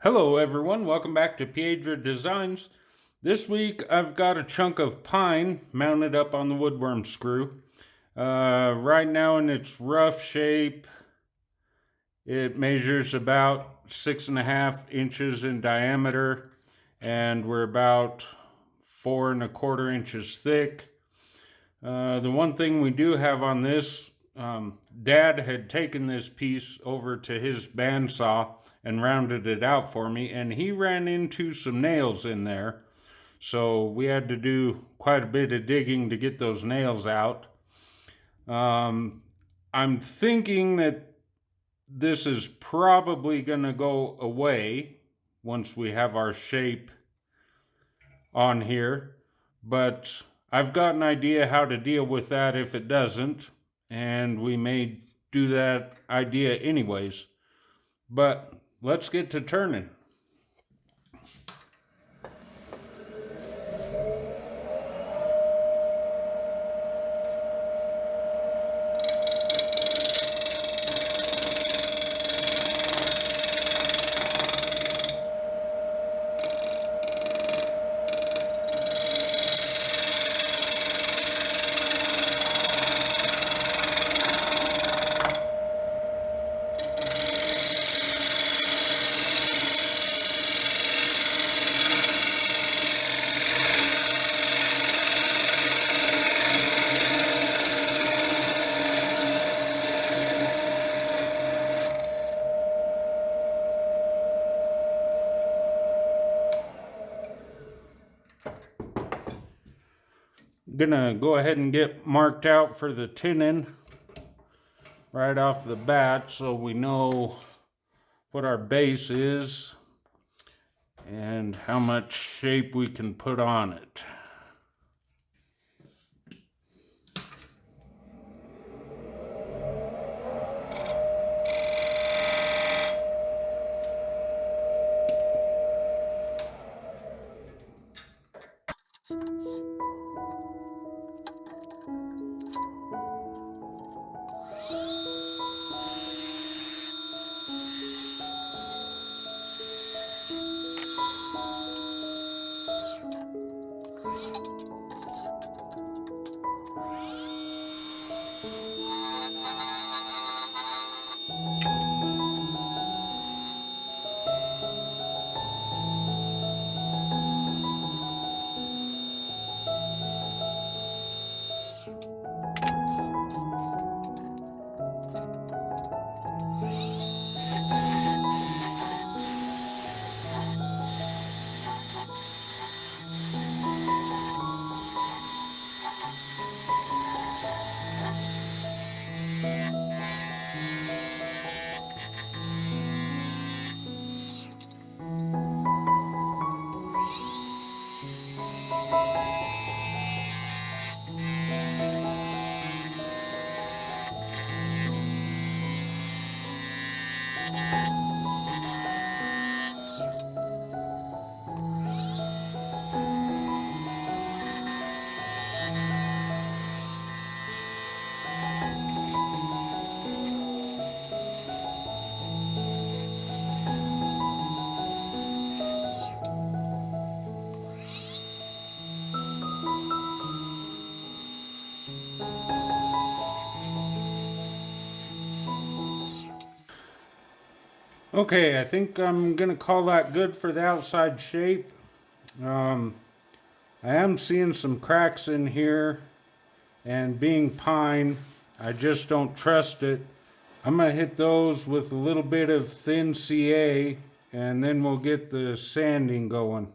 Hello everyone, welcome back to Piedra Designs. This week I've got a chunk of pine mounted up on the woodworm screw. Right now in its rough shape, it measures about 6.5 inches in diameter and we're about 4.25 inches thick. The one thing we do have on this, Dad had taken this piece over to his bandsaw and rounded it out for me, and he ran into some nails in there. So we had to do quite a bit of digging to get those nails out. I'm thinking that this is probably going to go away once we have our shape on here, but I've got an idea how to deal with that if it doesn't, and we may do that idea anyways. But let's get to turning. I'm gonna go ahead and get marked out for the tinning right off the bat so we know what our base is and how much shape we can put on it. Okay, I think I'm gonna call that good for the outside shape. Um, I am seeing some cracks in here, and being pine, I just don't trust it. I'm gonna hit those with a little bit of thin CA, and then we'll get the sanding going.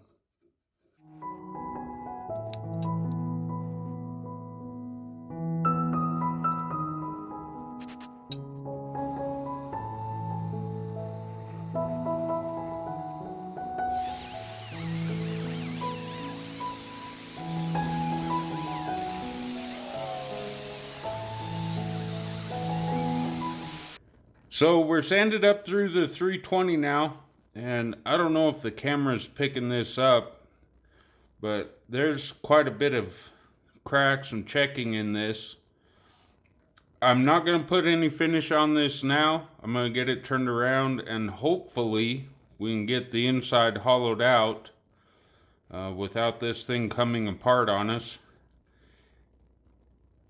So we're sanded up through the 320 now, and I don't know if the camera's picking this up, but there's quite a bit of cracks and checking in this. I'm not going to put any finish on this now. I'm going to get it turned around and hopefully we can get the inside hollowed out without this thing coming apart on us.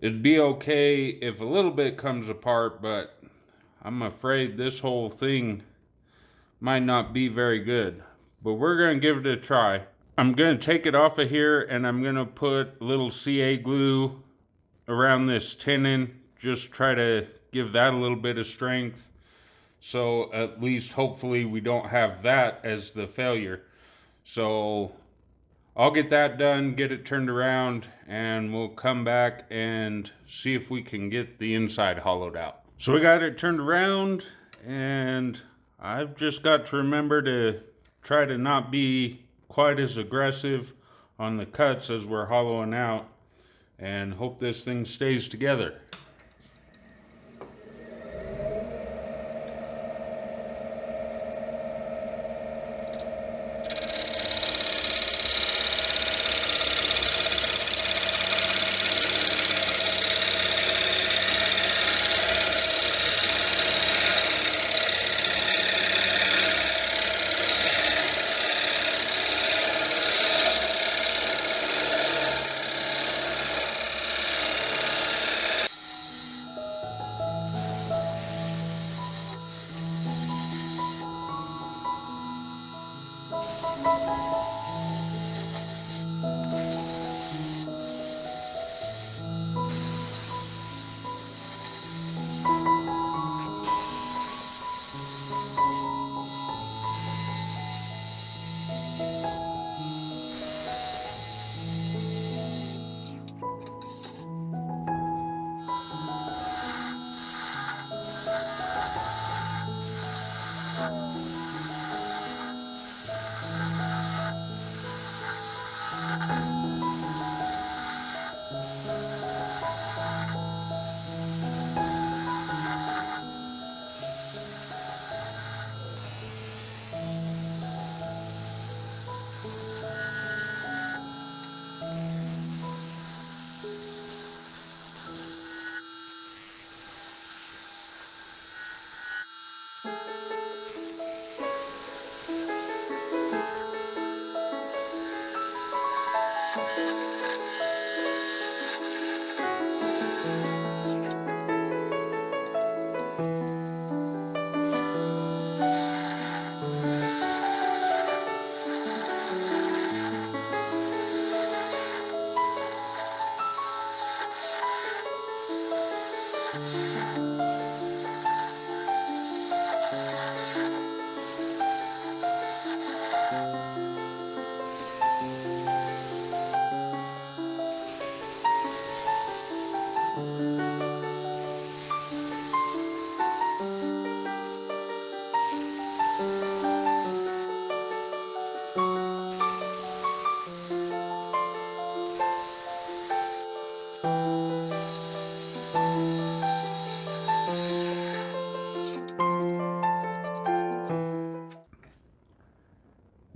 It'd be okay if a little bit comes apart, but I'm afraid this whole thing might not be very good. But we're going to give it a try. I'm going to take it off of here, and I'm going to put a little CA glue around this tenon. Just try to give that a little bit of strength. So at least hopefully we don't have that as the failure. So I'll get that done, get it turned around, and we'll come back and see if we can get the inside hollowed out. So we got it turned around, and I've just got to remember to try to not be quite as aggressive on the cuts as we're hollowing out, and hope this thing stays together.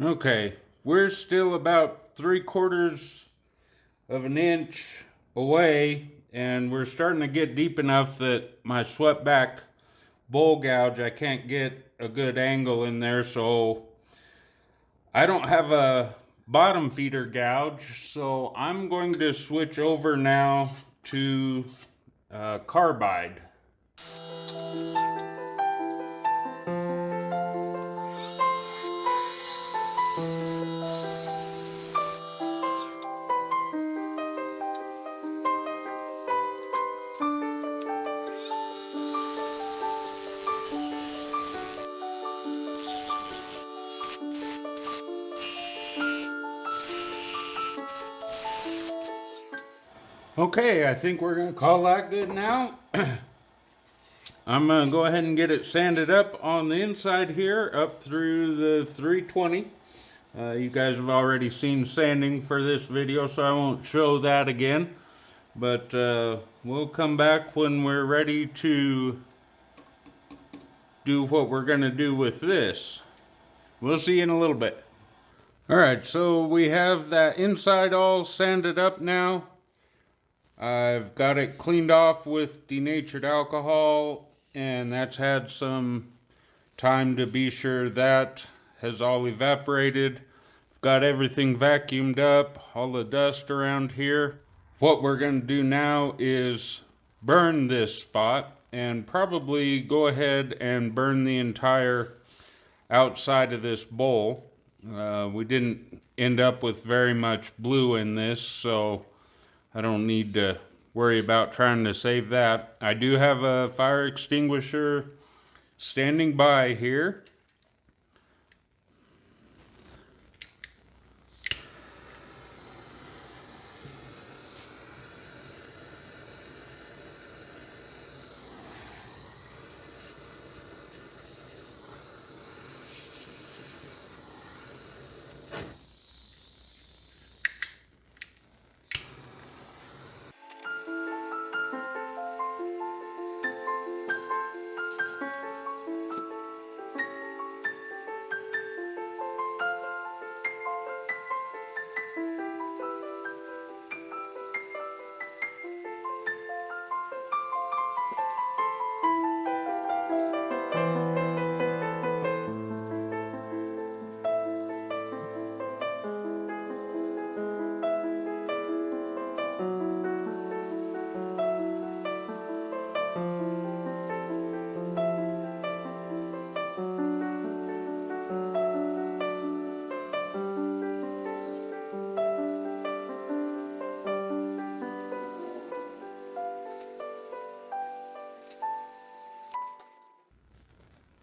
Okay, we're still about 3/4 of an inch away, and we're starting to get deep enough that my swept back bowl gouge, I can't get a good angle in there, so I don't have a bottom feeder gouge, so I'm going to switch over now to carbide. Okay, I think we're going to call that good now. I'm going to go ahead and get it sanded up on the inside here, up through the 320. You guys have already seen sanding for this video, so I won't show that again. But we'll come back when we're ready to do what we're going to do with this. We'll see you in a little bit. Alright, so we have that inside all sanded up now. I've got it cleaned off with denatured alcohol, and that's had some time to be sure that has all evaporated. Got everything vacuumed up, all the dust around here. What we're going to do now is burn this spot and probably go ahead and burn the entire outside of this bowl. We didn't end up with very much blue in this, so I don't need to worry about trying to save that. I do have a fire extinguisher standing by here.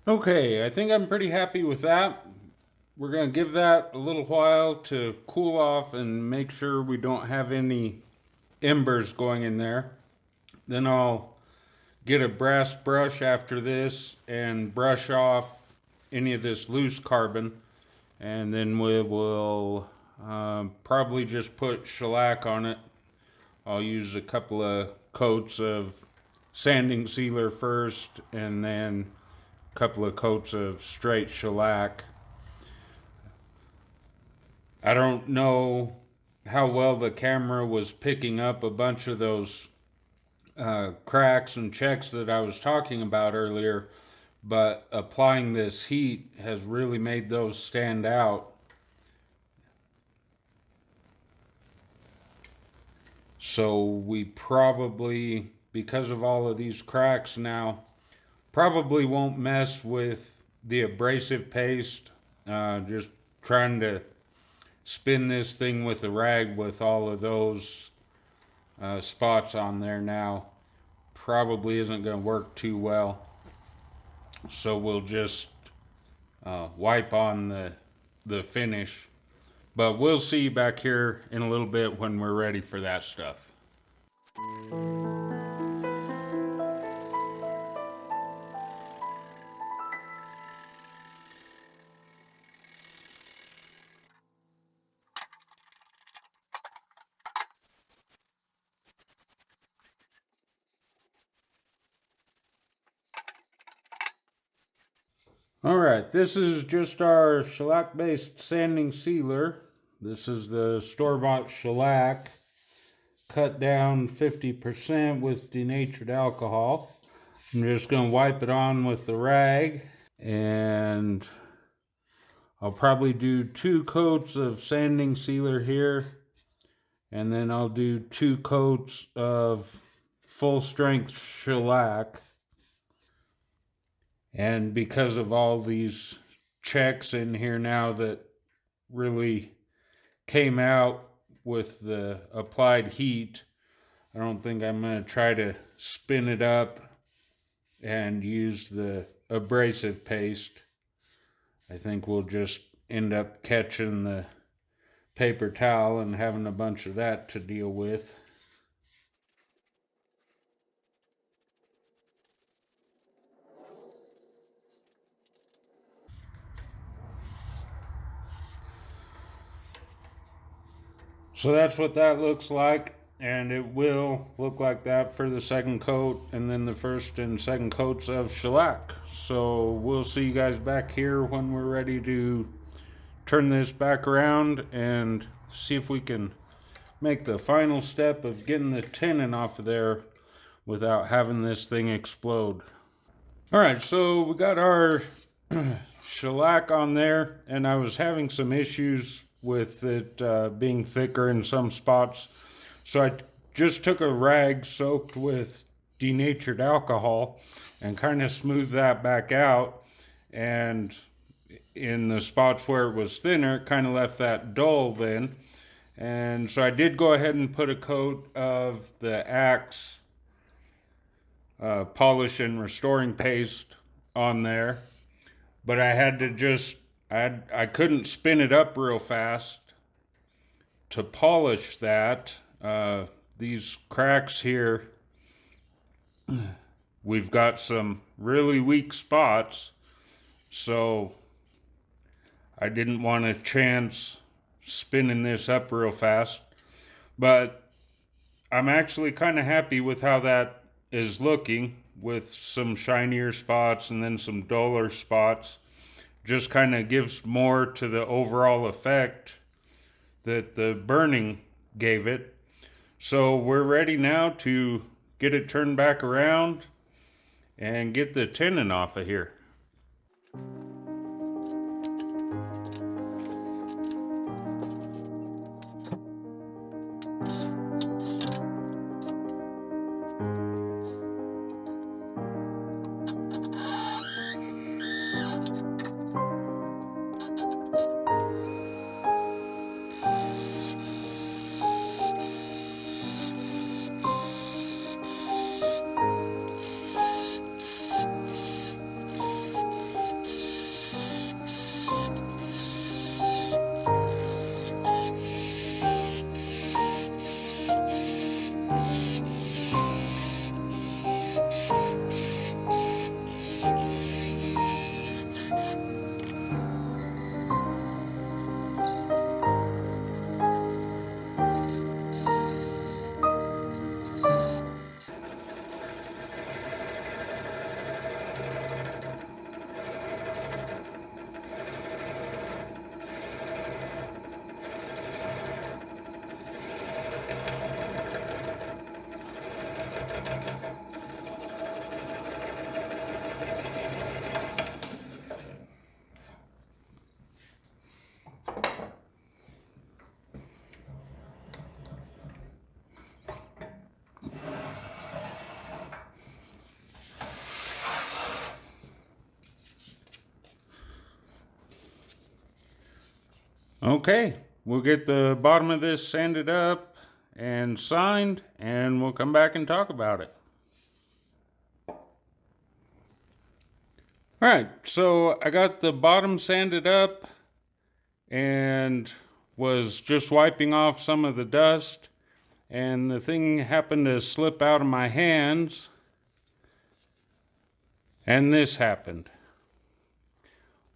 Okay, I think I'm pretty happy with that. We're going to give that a little while to cool off and make sure we don't have any embers going in there. Then I'll get a brass brush after this and brush off any of this loose carbon, and then we will probably just put shellac on it. I'll use a couple of coats of sanding sealer first, and then a couple of coats of straight shellac. I don't know how well the camera was picking up a bunch of those cracks and checks that I was talking about earlier, but applying this heat has really made those stand out. So we probably, because of all of these cracks now, probably won't mess with the abrasive paste. Just trying to spin this thing with a rag with all of those spots on there now probably isn't going to work too well. So we'll just wipe on the finish. But we'll see you back here in a little bit when we're ready for that stuff. Alright, this is just our shellac based sanding sealer. This is the store-bought shellac cut down 50% with denatured alcohol. I'm just going to wipe it on with the rag, and I'll probably do 2 coats of sanding sealer here, and then I'll do 2 coats of full strength shellac. And because of all these checks in here now that really came out with the applied heat, I don't think I'm going to try to spin it up and use the abrasive paste. I think we'll just end up catching the paper towel and having a bunch of that to deal with. So that's what that looks like, and it will look like that for the second coat and then the first and second coats of shellac. So we'll see you guys back here when we're ready to turn this back around and see if we can make the final step of getting the tenon off of there without having this thing explode. All right, so we got our shellac on there, and I was having some issues with it being thicker in some spots. So I just took a rag soaked with denatured alcohol and kind of smoothed that back out. And in the spots where it was thinner, it kind of left that dull then. And so I did go ahead and put a coat of the Axe polish and restoring paste on there. But I had to just, I couldn't spin it up real fast to polish that. These cracks here, we've got some really weak spots, so I didn't want to chance spinning this up real fast. But I'm actually kind of happy with how that is looking, with some shinier spots and then some duller spots. Just kind of gives more to the overall effect that the burning gave it. So we're ready now to get it turned back around and get the tenon off of here. Okay, we'll get the bottom of this sanded up and signed, and we'll come back and talk about it. All right, so I got the bottom sanded up and was just wiping off some of the dust, and the thing happened to slip out of my hands, and this happened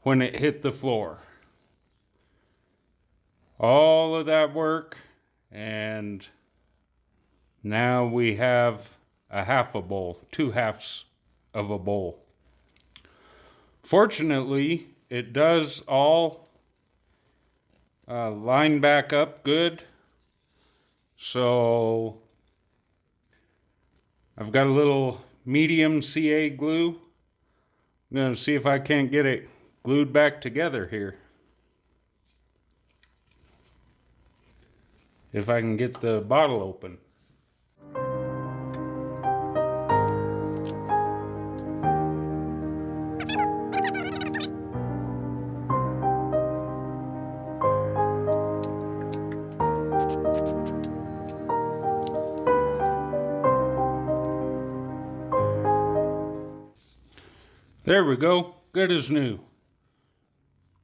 when it hit the floor. All of that work, and now we have a half a bowl, 2/2 of a bowl. Fortunately, it does all line back up good. So I've got a little medium CA glue. I'm going to see if I can't get it glued back together here. If I can get the bottle open. There we go, good as new.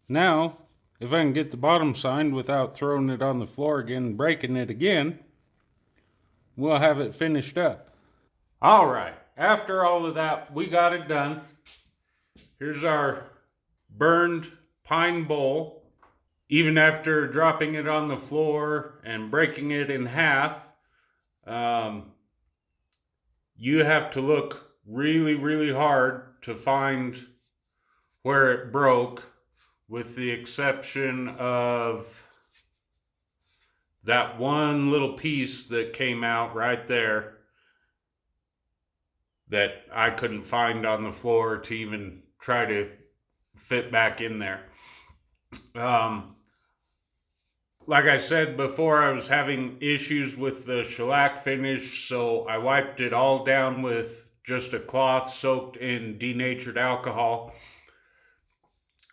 Now, if I can get the bottom signed without throwing it on the floor again and breaking it again, we'll have it finished up. All right, after all of that, we got it done. Here's our burned pine bowl. Even after dropping it on the floor and breaking it in half, you have to look really, really hard to find where it broke, with the exception of that one little piece that came out right there that I couldn't find on the floor to even try to fit back in there. Like I said before, I was having issues with the shellac finish, so I wiped it all down with just a cloth soaked in denatured alcohol.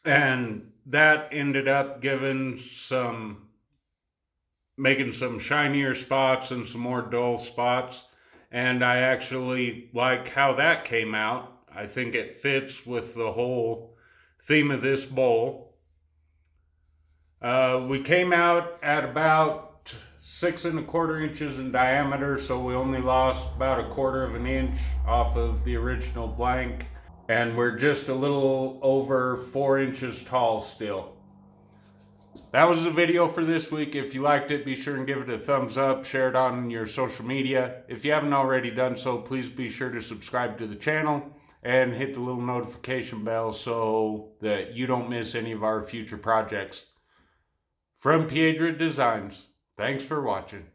And that ended up making some shinier spots and some more dull spots. And I actually like how that came out. I think it fits with the whole theme of this bowl. We came out at about 6¼ inches in diameter, so we only lost about 1/4 inch off of the original blank, and we're just a little over 4 inches tall still. That was the video for this week. If you liked it, be sure and give it a thumbs up, share it on your social media. If you haven't already done so, please be sure to subscribe to the channel and hit the little notification bell so that you don't miss any of our future projects. From Piedra Designs, thanks for watching.